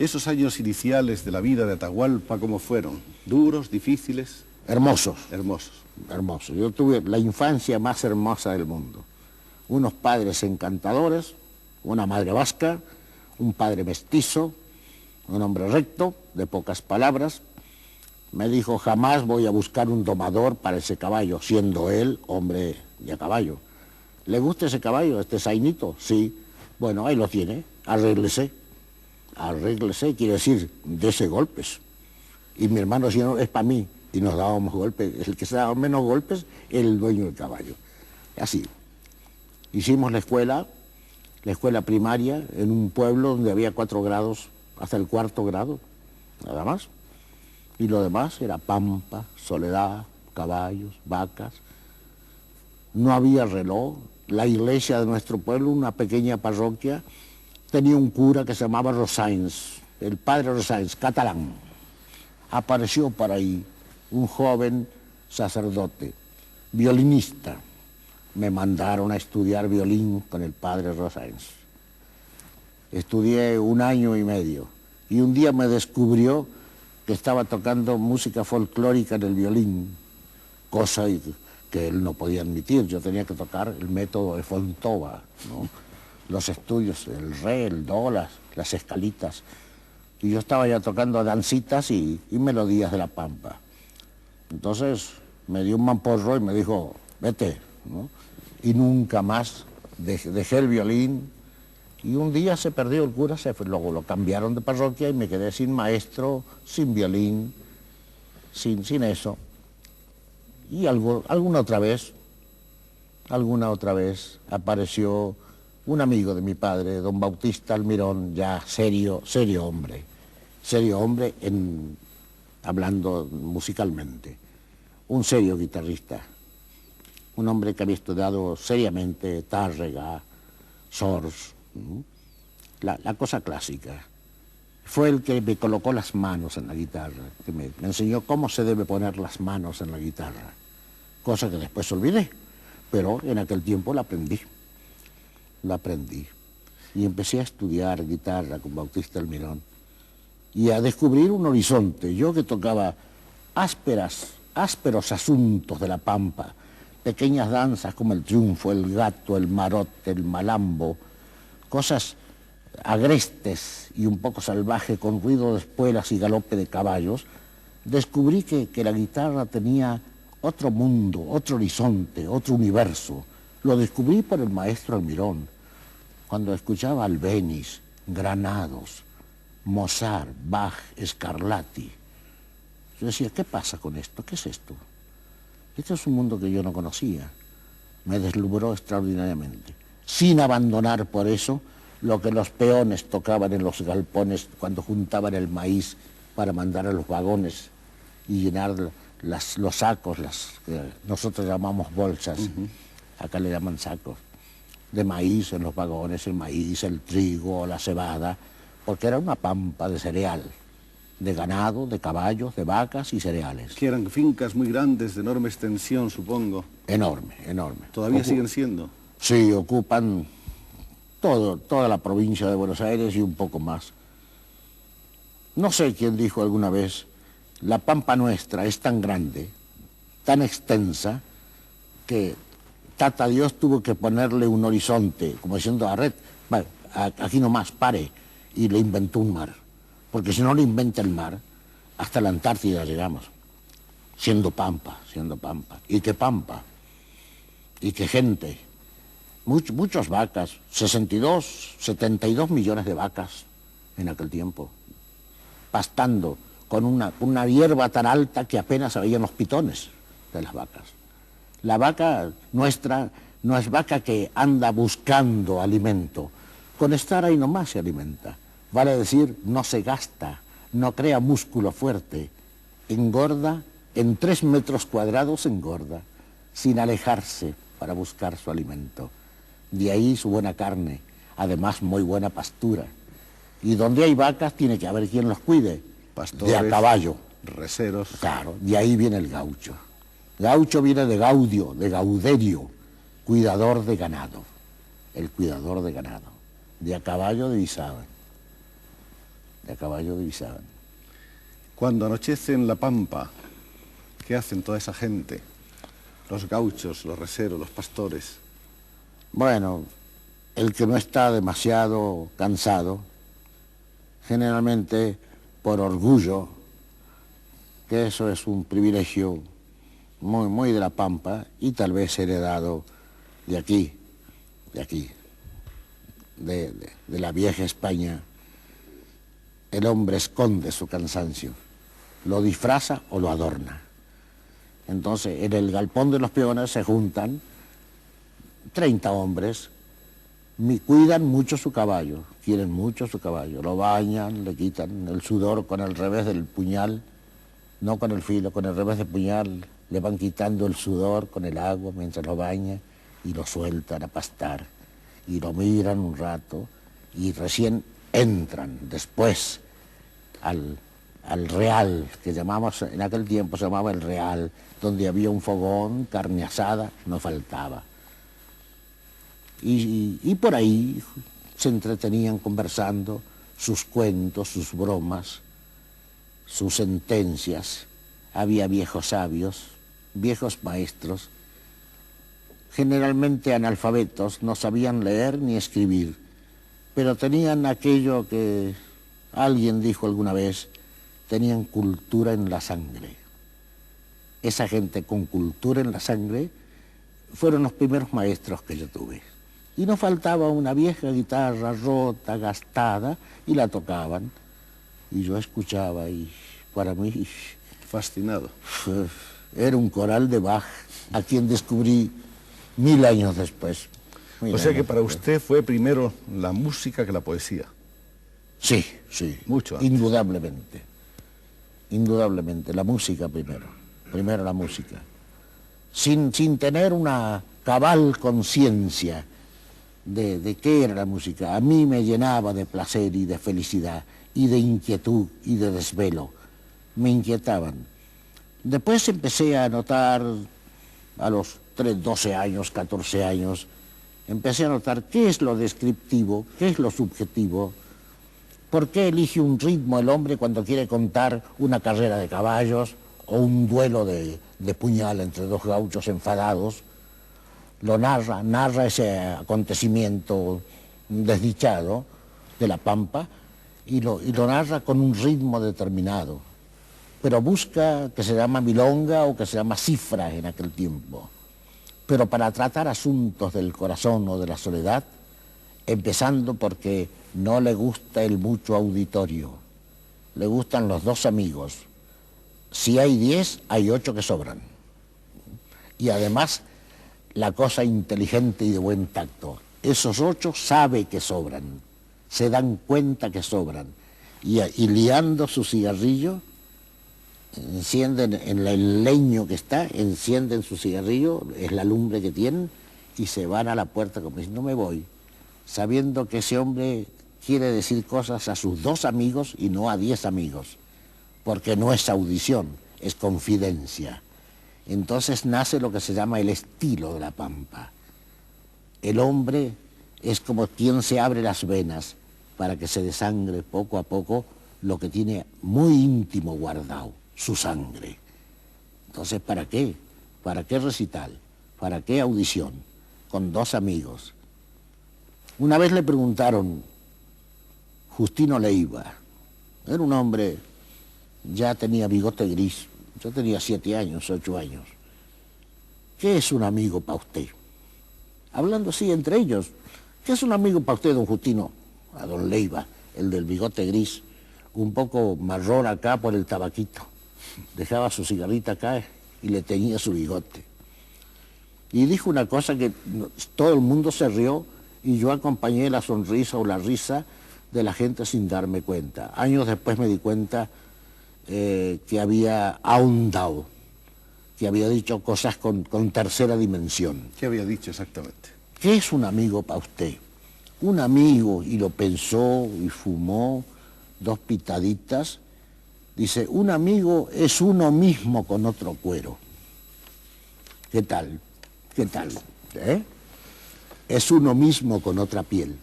Esos años iniciales de la vida de Atahualpa, ¿cómo fueron? ¿Duros, difíciles? Hermosos. Hermosos. Hermosos. Yo tuve la infancia más hermosa del mundo. Unos padres encantadores, una madre vasca, un padre mestizo, un hombre recto, de pocas palabras. Me dijo, jamás voy a buscar un domador para ese caballo, siendo él hombre de a caballo. ¿Le gusta ese caballo, este zainito? Sí. Bueno, ahí lo tiene, arréglese. Arréglese, quiere decir, dese golpes. Y mi hermano decía, no, es para mí. Y nos dábamos golpes. El que se daba menos golpes, el dueño del caballo. Así. Hicimos la escuela primaria, en un pueblo donde había 4 grados, hasta el 4º grado, nada más. Y lo demás era pampa, soledad, caballos, vacas. No había reloj. La iglesia de nuestro pueblo, una pequeña parroquia, tenía un cura que se llamaba Rosáins, el padre Rosáins, catalán. Apareció por ahí un joven sacerdote, violinista. Me mandaron a estudiar violín con el padre Rosáins. Estudié 1 año y medio y un día me descubrió que estaba tocando música folclórica en el violín, cosa que él no podía admitir. Yo tenía que tocar el método de Fontova, ¿no? Los estudios, el re, el do, las escalitas. Y yo estaba ya tocando dancitas y melodías de la pampa. Entonces me dio un mamporro y me dijo, vete, ¿no? Y nunca más dejé el violín. Y un día se perdió el cura, luego lo cambiaron de parroquia y me quedé sin maestro, sin violín, sin eso. Y alguna otra vez apareció un amigo de mi padre, don Bautista Almirón, ya serio hombre hablando musicalmente, un serio guitarrista, un hombre que había estudiado seriamente Tárrega, Sors, la cosa clásica. Fue el que me colocó las manos en la guitarra, que me enseñó cómo se debe poner las manos en la guitarra, cosa que después olvidé, pero en aquel tiempo la aprendí. Y empecé a estudiar guitarra con Bautista Almirón y a descubrir un horizonte. Yo que tocaba ásperos asuntos de la pampa, pequeñas danzas como el triunfo, el gato, el marote, el malambo, cosas agrestes y un poco salvaje con ruido de espuelas y galope de caballos, descubrí que la guitarra tenía otro mundo, otro horizonte, otro universo. Lo descubrí por el maestro Almirón, cuando escuchaba Albéniz, Granados, Mozart, Bach, Scarlatti. Yo decía, ¿qué pasa con esto? ¿Qué es esto? Este es un mundo que yo no conocía. Me deslumbró extraordinariamente, sin abandonar por eso lo que los peones tocaban en los galpones cuando juntaban el maíz para mandar a los vagones y llenar los sacos, que nosotros llamamos bolsas, acá le llaman sacos, de maíz en los vagones, el maíz, el trigo, la cebada, porque era una pampa de cereal, de ganado, de caballos, de vacas y cereales. Que eran fincas muy grandes, de enorme extensión, supongo. Enorme. ¿Todavía siguen siendo? Sí, ocupan toda la provincia de Buenos Aires y un poco más. No sé quién dijo alguna vez, la pampa nuestra es tan grande, tan extensa, que Tata Dios tuvo que ponerle un horizonte, como diciendo, aquí nomás, pare, y le inventó un mar. Porque si no le inventa el mar, hasta la Antártida llegamos, siendo pampa. ¿Y qué pampa? ¿Y qué gente? Muchas vacas, 72 millones de vacas en aquel tiempo, pastando con una hierba tan alta que apenas habían los pitones de las vacas. La vaca nuestra no es vaca que anda buscando alimento, con estar ahí nomás se alimenta. Vale decir, no se gasta, no crea músculo fuerte, engorda, en 3 metros cuadrados engorda, sin alejarse para buscar su alimento. De ahí su buena carne, además muy buena pastura. Y donde hay vacas tiene que haber quien los cuide, pastores, de a caballo. Reseros. Claro, de ahí viene el gaucho. Gaucho viene de gaudio, de gauderio, cuidador de ganado. El cuidador de ganado. De a caballo de Isabel. de a caballo divisaban. Cuando anochece en la pampa, ¿qué hacen toda esa gente? Los gauchos, los reseros, los pastores. Bueno, el que no está demasiado cansado, generalmente por orgullo, que eso es un privilegio muy, muy de la pampa y tal vez heredado de aquí, de la vieja España. El hombre esconde su cansancio, lo disfraza o lo adorna. Entonces, en el galpón de los peones se juntan 30 hombres, cuidan mucho su caballo, quieren mucho su caballo, lo bañan, le quitan el sudor con el revés del puñal, no con el filo, con el revés del puñal, le van quitando el sudor con el agua mientras lo baña y lo sueltan a pastar y lo miran un rato y recién entran después al real, que llamamos, en aquel tiempo se llamaba el real, donde había un fogón, carne asada, no faltaba. Y por ahí se entretenían conversando sus cuentos, sus bromas, sus sentencias. Había viejos sabios, viejos maestros, generalmente analfabetos, no sabían leer ni escribir, pero tenían aquello que alguien dijo alguna vez, tenían cultura en la sangre. Esa gente con cultura en la sangre fueron los primeros maestros que yo tuve. Y no faltaba una vieja guitarra rota, gastada, y la tocaban. Y yo escuchaba y para mí... Fascinado. Era un coral de Bach, a quien descubrí 1000 años después. O sea que para usted fue primero la música que la poesía. Sí, sí. Mucho antes. Indudablemente. Indudablemente, la música primero. Primero la música. Sin tener una cabal conciencia de qué era la música. A mí me llenaba de placer y de felicidad, y de inquietud y de desvelo. Me inquietaban. Después empecé a notar, a los 12 años, 14 años, empecé a notar qué es lo descriptivo, qué es lo subjetivo, por qué elige un ritmo el hombre cuando quiere contar una carrera de caballos o un duelo de puñal entre dos gauchos enfadados. Lo narra ese acontecimiento desdichado de la pampa y lo narra con un ritmo determinado, pero busca que se llama milonga o que se llama cifra en aquel tiempo. Pero para tratar asuntos del corazón o de la soledad, empezando porque no le gusta el mucho auditorio, le gustan los dos amigos. Si hay 10, hay 8 que sobran. Y además, la cosa inteligente y de buen tacto, esos 8 sabe que sobran, se dan cuenta que sobran, y liando su cigarrillo, encienden en el leño que está, encienden su cigarrillo, es la lumbre que tienen, y se van a la puerta como diciendo, no me voy, sabiendo que ese hombre quiere decir cosas a sus 2 amigos y no a 10 amigos, porque no es audición, es confidencia. Entonces nace lo que se llama el estilo de la pampa. El hombre es como quien se abre las venas para que se desangre poco a poco lo que tiene muy íntimo guardado, su sangre. Entonces, ¿para qué? ¿Para qué recital? ¿Para qué audición? Con 2 amigos. Una vez le preguntaron, Justino Leiva, era un hombre, ya tenía bigote gris, yo tenía 7 años, 8 años. ¿Qué es un amigo para usted? Hablando así entre ellos, ¿qué es un amigo para usted, don Justino? A don Leiva, el del bigote gris, un poco marrón acá por el tabaquito. Dejaba su cigarrita acá y le teñía su bigote. Y dijo una cosa que todo el mundo se rió y yo acompañé la sonrisa o la risa de la gente sin darme cuenta. Años después me di cuenta que había ahondado, que había dicho cosas con tercera dimensión. ¿Qué había dicho exactamente? ¿Qué es un amigo para usted? Un amigo, y lo pensó y fumó 2 pitaditas, dice, un amigo es uno mismo con otro cuero. ¿Qué tal? ¿Qué tal? ¿Eh? Es uno mismo con otra piel.